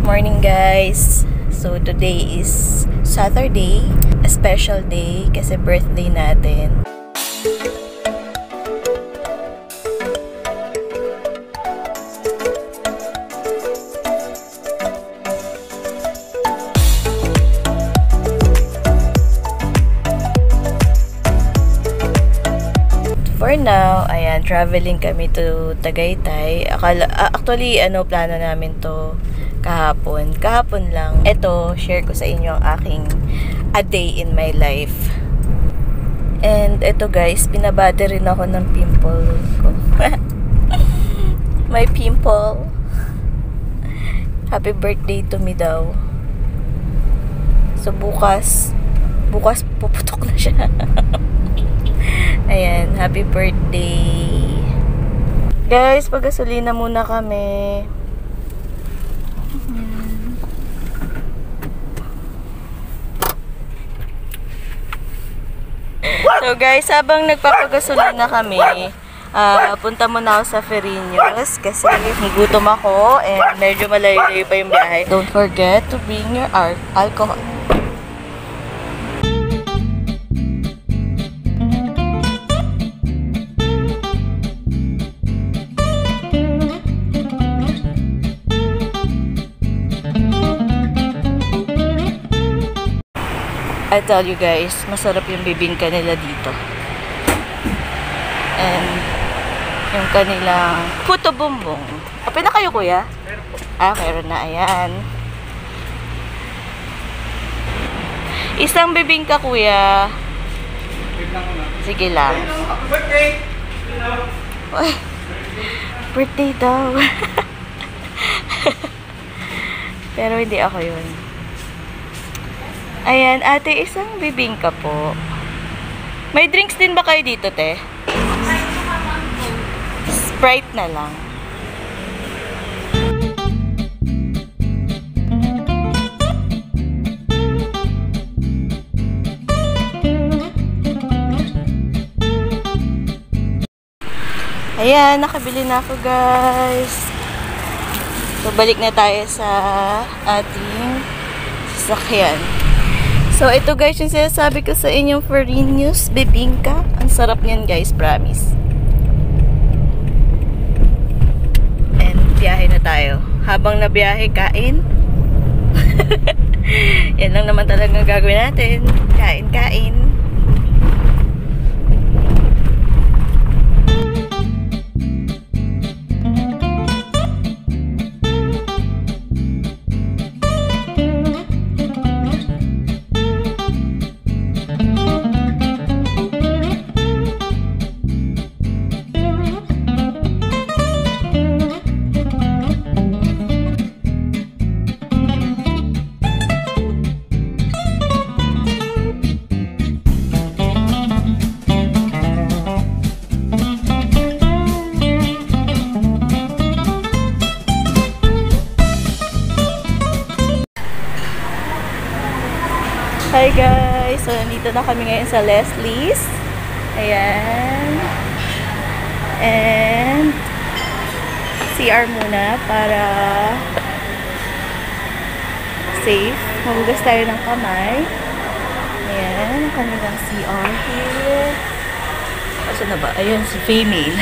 morning guys. So today is Saturday, a special day kasi birthday natin. For now, ayan, traveling kami to Tagaytay. Actually, plano namin to kahapon lang. Ito, share ko sa inyo ang aking a day in my life. And ito guys, pinabati rin ako ng pimple ko. My pimple. Happy birthday to me daw. So bukas puputok na siya. Ayan, happy birthday. Guys, pag-gasolina muna kami. So guys, habang nagpapagasolina kami, punta muna ako sa Ferinos kasi gutom ako and medyo malayo pa yung biyahe. Don't forget to bring your alcohol. I tell you guys, masarap yung bibingka nila dito. And yung kanilang puto bumbong. Open na kayo, kuya? Meron na. Ayan. Isang bibingka, kuya. Sige lang. Birthday! Birthday daw. Pero hindi ako yun. Ayan, ate, isang bibingka po. May drinks din ba kayo dito, te? Sprite na lang. Ayan, nakabili na ako, guys. So, balik na tayo sa ating sasakyan. So, ito guys, yung sinasabi ko sa inyong Ferinos bibingka. Ang sarap niyan guys, promise. And, biyahe na tayo. Habang nabiyahe, kain. Yan lang naman talagang gagawin natin. Kain. Hi guys! So, nandito na kami ngayon sa Leslie's. Ayan. And CR muna para safe. Magugas tayo ng kamay. Ayan. Ang kanilang CR here. Asa na ba? Ayan, si female.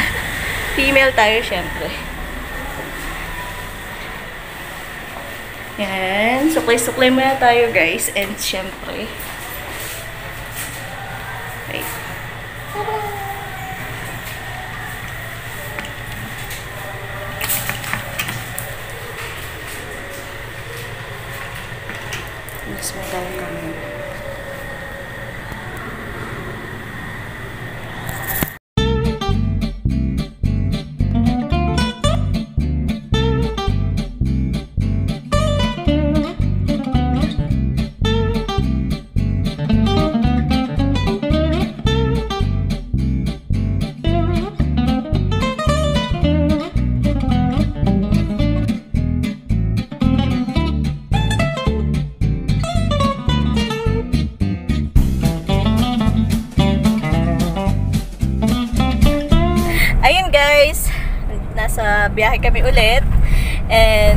Female tayo, syempre. Yan. Suklay-suklay muna tayo, guys. And, syempre. Wait. Mas magaling kami. Ayun guys, nasa biyahe kami ulit and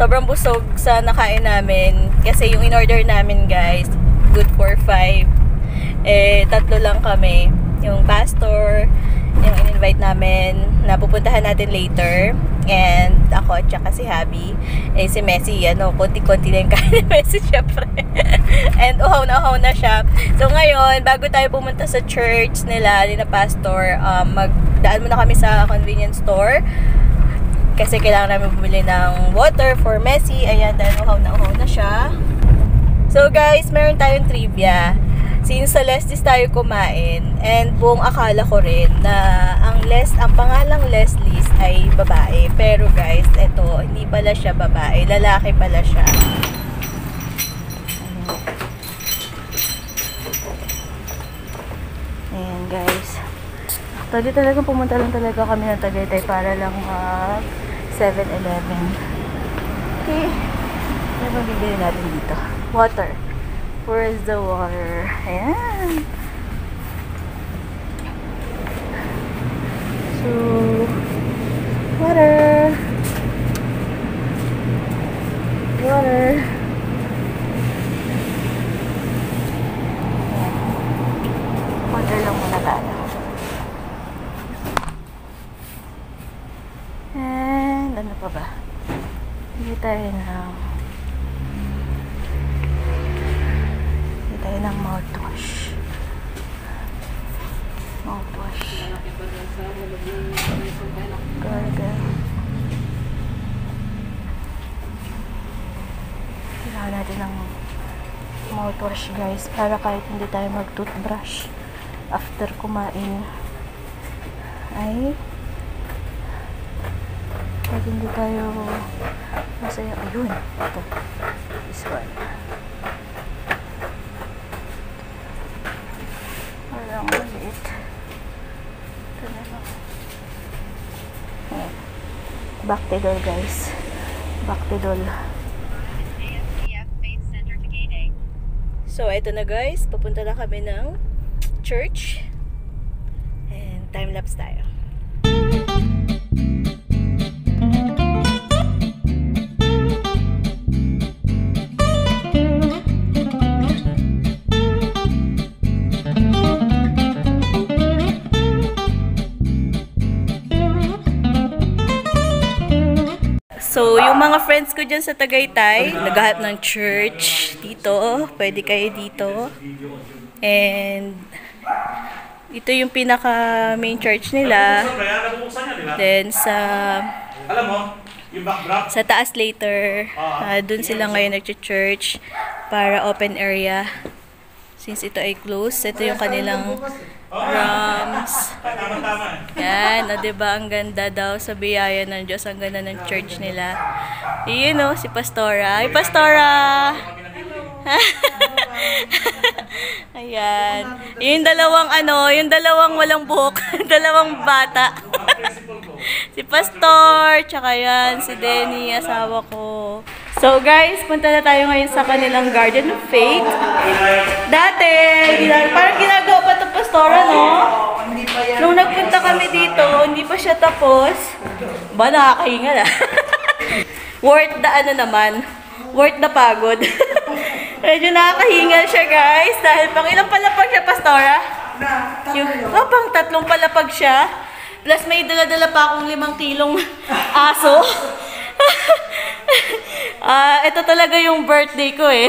Sobrang busog sa nakain namin. Kasi yung in-order namin guys, good for 5. Eh, 3 lang kami. Yung pastor, yung in-invite namin na pupuntahan natin later. And ako at saka si Habi. Eh, si Messi, konti-konti na yung kain ni Messi, syempre. And uhaw na siya. So ngayon, bago tayo pumunta sa church nila, ni na pastor, magdaan muna kami sa convenience store. Kasi kailangan namin bumili ng water for Messi. Ayan, dahil uhaw na siya. So guys, meron tayong trivia. Since sa Leslie's tayo kumain, and buong akala ko rin na ang pangalang Leslie's ay babae. Pero guys, eto, hindi pala siya babae. Lalaki pala siya. Ayan guys. Actually talagang pumunta lang talaga kami ng Tagaytay para lang 7-Eleven. Okay. Ano bang bibili natin dito? Water. Where is the water? Ayan. So, water. Water. Ayan. Water lang muna tayo. And, ano pa ba? Hindi tayo ng mouthwash. Gargle. Kailangan natin ng mouthwash guys para kahit hindi tayo mag-toothbrush after kumain ay kahit hindi tayo masaya. Ayun. Ito. This one. Walang maliit. Ito na lang. Bactidol guys. Bactidol. So, ito na guys. Papunta na kami ng church. And time-lapse tayo. So, yung mga friends ko dyan sa Tagaytay, naghahanap ng church dito. Pwede kayo dito. And, ito yung pinaka main church nila. Then, sa taas later, dun sila ngayon nag-church para open area. Since ito ay closed, ito yung kanilang drums. Yan, diba? Ang ganda daw sa biyaya ng Diyos. Ang ganda ng church nila. Yun si Pastora. Ay, Pastora! Ayan. Yung dalawang walang buhok. Dalawang bata. Si Pastor, tsaka yan, si Denny, asawa ko. So guys, punta na tayo ngayon sa kanilang Garden of Faith. Dati, parang ginagawa pa itong Pastora, no? Nung nagpunta kami dito, hindi pa siya tapos. Ba, nakakahinga na. Worth the pagod. Medyo nakakahinga siya guys. Dahil pang ilang palapag siya, Pastora? Pang 3 palapag siya. Plus may dala-dala pa akong 5 kilong aso. Ito talaga yung birthday ko eh.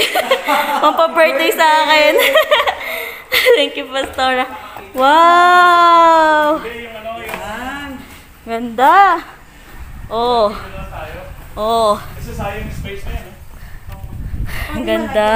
Pampa-birthday sa akin. Thank you, Pastora. Wow! Ganda. Oh. Kasi sayang space na yan. Ang ganda.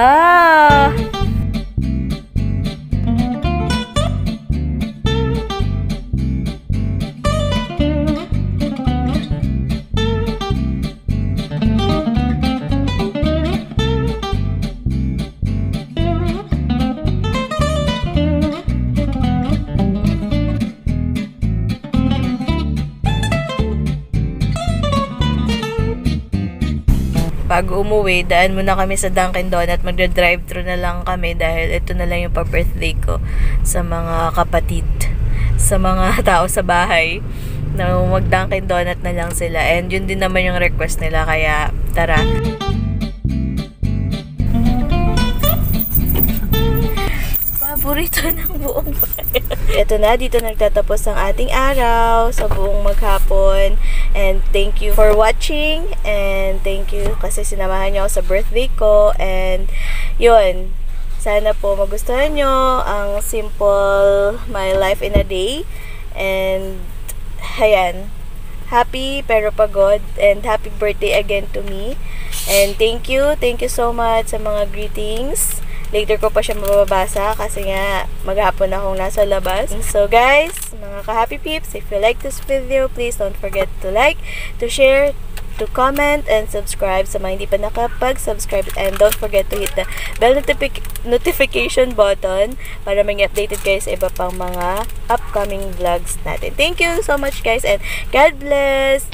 Bago umuwi, daan muna kami sa Dunkin Donut. Magda-drive-thru na lang kami dahil ito na lang yung pa-birthday ko sa mga kapatid, sa mga tao sa bahay, na mag-Dunkin Donut na lang sila. And yun din naman yung request nila, kaya Tara! Paborito ng buong bayan. Ito na, dito nagtatapos ang ating araw sa buong maghapon. And thank you for watching. And thank you kasi sinamahan niyo ako sa birthday ko. And yun, sana po magustuhan nyo ang simple my life in a day. And ayan, happy pero pagod. And happy birthday again to me. And thank you so much sa mga greetings. Later ko pa siya mababasa kasi nga maghapon akong nasa labas. So guys, mga ka-happy peeps, if you like this video, please don't forget to like, to share, to comment, and subscribe sa mga hindi pa nakapag-subscribe. And don't forget to hit the bell notification button para maging updated kayo sa iba pang mga upcoming vlogs natin. Thank you so much guys and God bless!